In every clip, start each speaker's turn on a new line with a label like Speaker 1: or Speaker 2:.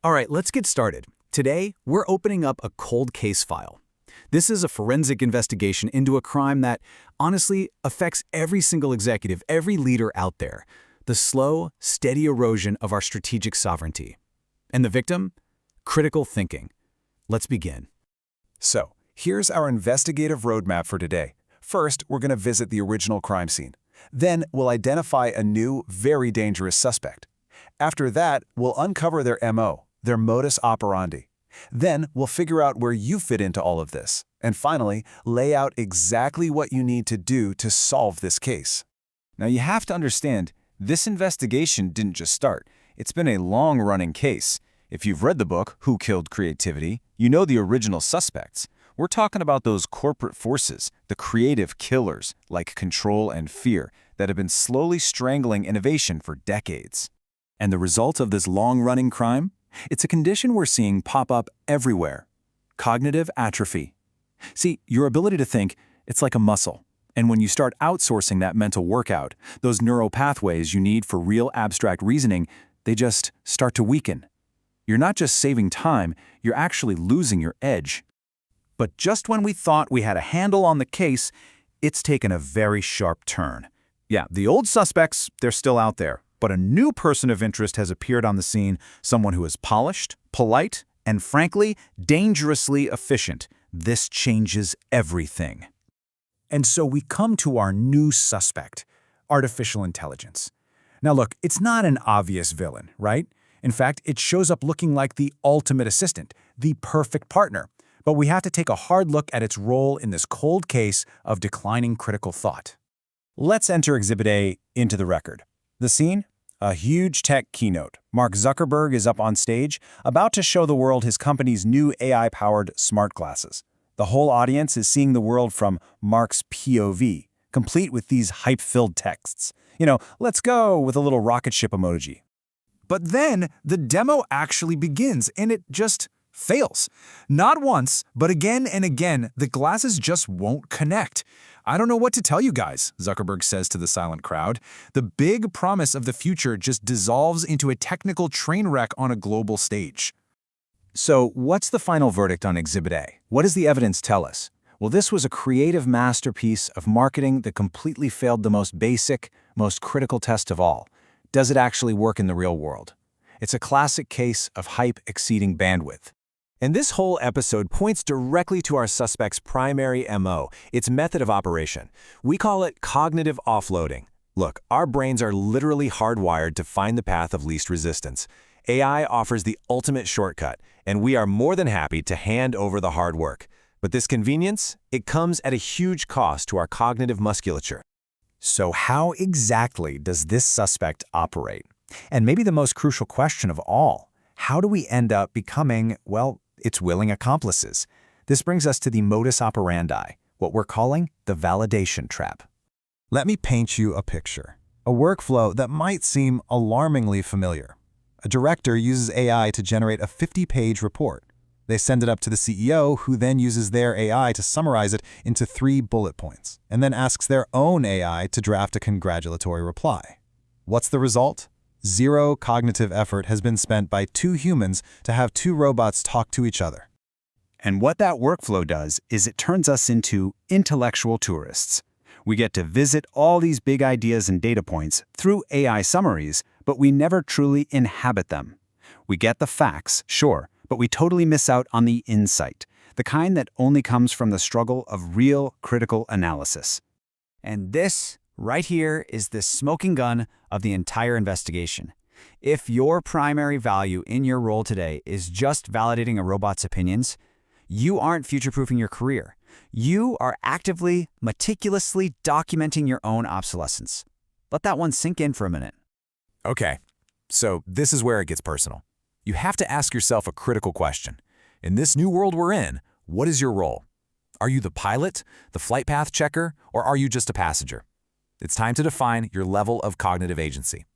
Speaker 1: All right, let's get started. Today, we're opening up a cold case file. This is a forensic investigation into a crime that, honestly, affects every single executive, every leader out there. The slow, steady erosion of our strategic sovereignty. And the victim? Critical thinking. Let's begin.
Speaker 2: So, here's our investigative roadmap for today. First, we're going to visit the original crime scene. Then, we'll identify a new, very dangerous suspect. After that, we'll uncover their MO, their modus operandi. Then, we'll figure out where you fit into all of this. And finally, lay out exactly what you need to do to solve this case.
Speaker 3: Now, you have to understand, this investigation didn't just start. It's been a long-running case. If you've read the book, Who Killed Creativity, you know the original suspects. We're talking about those corporate forces, the creative killers, like control and fear, that have been slowly strangling innovation for decades. And the result of this long-running crime? It's a condition we're seeing pop up everywhere. Cognitive atrophy. See, your ability to think, it's like a muscle. And when you start outsourcing that mental workout, those neural pathways you need for real abstract reasoning, they just start to weaken. You're not just saving time, you're actually losing your edge. But just when we thought we had a handle on the case, it's taken a very sharp turn. Yeah, the old suspects, they're still out there, but a new person of interest has appeared on the scene, someone who is polished, polite, and frankly, dangerously efficient. This changes everything.
Speaker 1: And so we come to our new suspect, artificial intelligence. Now look, it's not an obvious villain, right? In fact, it shows up looking like the ultimate assistant, the perfect partner. But we have to take a hard look at its role in this cold case of declining critical thought.
Speaker 3: Let's enter Exhibit A into the record. The scene? A huge tech keynote. Mark Zuckerberg is up on stage, about to show the world his company's new AI-powered smart glasses. The whole audience is seeing the world from Mark's POV, complete with these hype-filled texts. Let's go with a little rocket ship emoji.
Speaker 1: But then the demo actually begins, and it just fails. Not once, but again and again, the glasses just won't connect. I don't know what to tell you guys, Zuckerberg says to the silent crowd. The big promise of the future just dissolves into a technical train wreck on a global stage.
Speaker 3: So, what's the final verdict on Exhibit A? What does the evidence tell us? Well, this was a creative masterpiece of marketing that completely failed the most basic, most critical test of all. Does it actually work in the real world? It's a classic case of hype exceeding bandwidth. And this whole episode points directly to our suspect's primary MO, its method of operation. We call it cognitive offloading. Look, our brains are literally hardwired to find the path of least resistance. AI offers the ultimate shortcut, and we are more than happy to hand over the hard work. But this convenience, it comes at a huge cost to our cognitive musculature.
Speaker 1: So how exactly does this suspect operate? And maybe the most crucial question of all, how do we end up becoming, well, its willing accomplices? This brings us to the modus operandi, what we're calling the validation trap.
Speaker 2: Let me paint you a picture. A workflow that might seem alarmingly familiar. A director uses AI to generate a 50-page report. They send it up to the CEO, who then uses their AI to summarize it into 3 bullet points, and then asks their own AI to draft a congratulatory reply. What's the result? Zero cognitive effort has been spent by 2 humans to have 2 robots talk to each other.
Speaker 3: And what that workflow does is it turns us into intellectual tourists. We get to visit all these big ideas and data points through AI summaries, but we never truly inhabit them. We get the facts, sure, but we totally miss out on the insight, the kind that only comes from the struggle of real critical analysis.
Speaker 4: And this right here is the smoking gun of the entire investigation. If your primary value in your role today is just validating a robot's opinions, you aren't future-proofing your career. You are actively, meticulously documenting your own obsolescence. Let that one sink in for a minute.
Speaker 2: Okay, so this is where it gets personal. You have to ask yourself a critical question. In this new world we're in, what is your role? Are you the pilot, the flight path checker, or are you just a passenger? It's time to define your level of cognitive agency.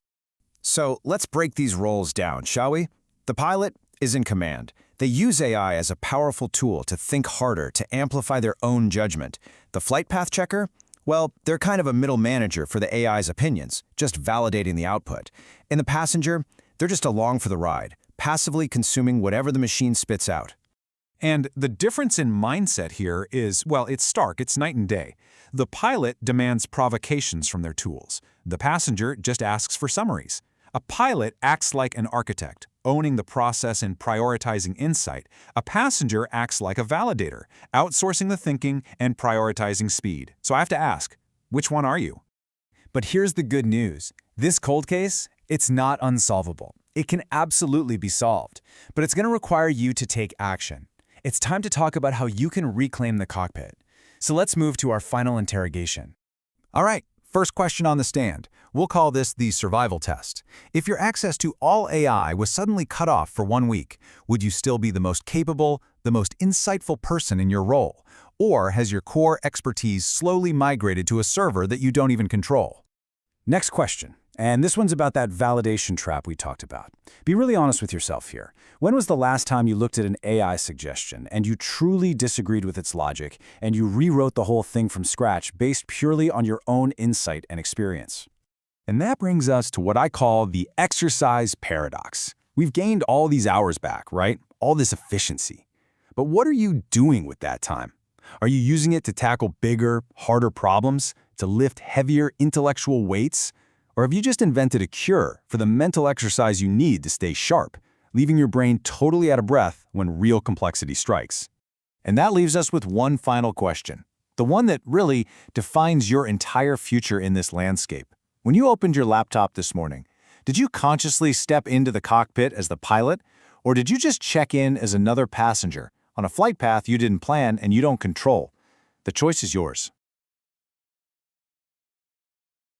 Speaker 3: So let's break these roles down, shall we? The pilot is in command. They use AI as a powerful tool to think harder, to amplify their own judgment. The flight path checker? Well, they're kind of a middle manager for the AI's opinions, just validating the output. And the passenger? They're just along for the ride, passively consuming whatever the machine spits out.
Speaker 5: And the difference in mindset here is, well, it's stark, it's night and day. The pilot demands provocations from their tools. The passenger just asks for summaries. A pilot acts like an architect, owning the process and prioritizing insight. A passenger acts like a validator, outsourcing the thinking and prioritizing speed. So I have to ask, which one are you?
Speaker 3: But here's the good news. This cold case, it's not unsolvable. It can absolutely be solved, but it's going to require you to take action. It's time to talk about how you can reclaim the cockpit. So let's move to our final interrogation.
Speaker 1: All right, first question on the stand. We'll call this the survival test. If your access to all AI was suddenly cut off for 1 week, would you still be the most capable, the most insightful person in your role? Or has your core expertise slowly migrated to a server that you don't even control?
Speaker 3: Next question. And this one's about that validation trap we talked about. Be really honest with yourself here. When was the last time you looked at an AI suggestion and you truly disagreed with its logic and you rewrote the whole thing from scratch based purely on your own insight and experience? And that brings us to what I call the exercise paradox. We've gained all these hours back, right? All this efficiency. But what are you doing with that time? Are you using it to tackle bigger, harder problems, to lift heavier intellectual weights? Or have you just invented a cure for the mental exercise you need to stay sharp, leaving your brain totally out of breath when real complexity strikes? And that leaves us with one final question, the one that really defines your entire future in this landscape. When you opened your laptop this morning, did you consciously step into the cockpit as the pilot, or did you just check in as another passenger on a flight path you didn't plan and you don't control? The choice is yours.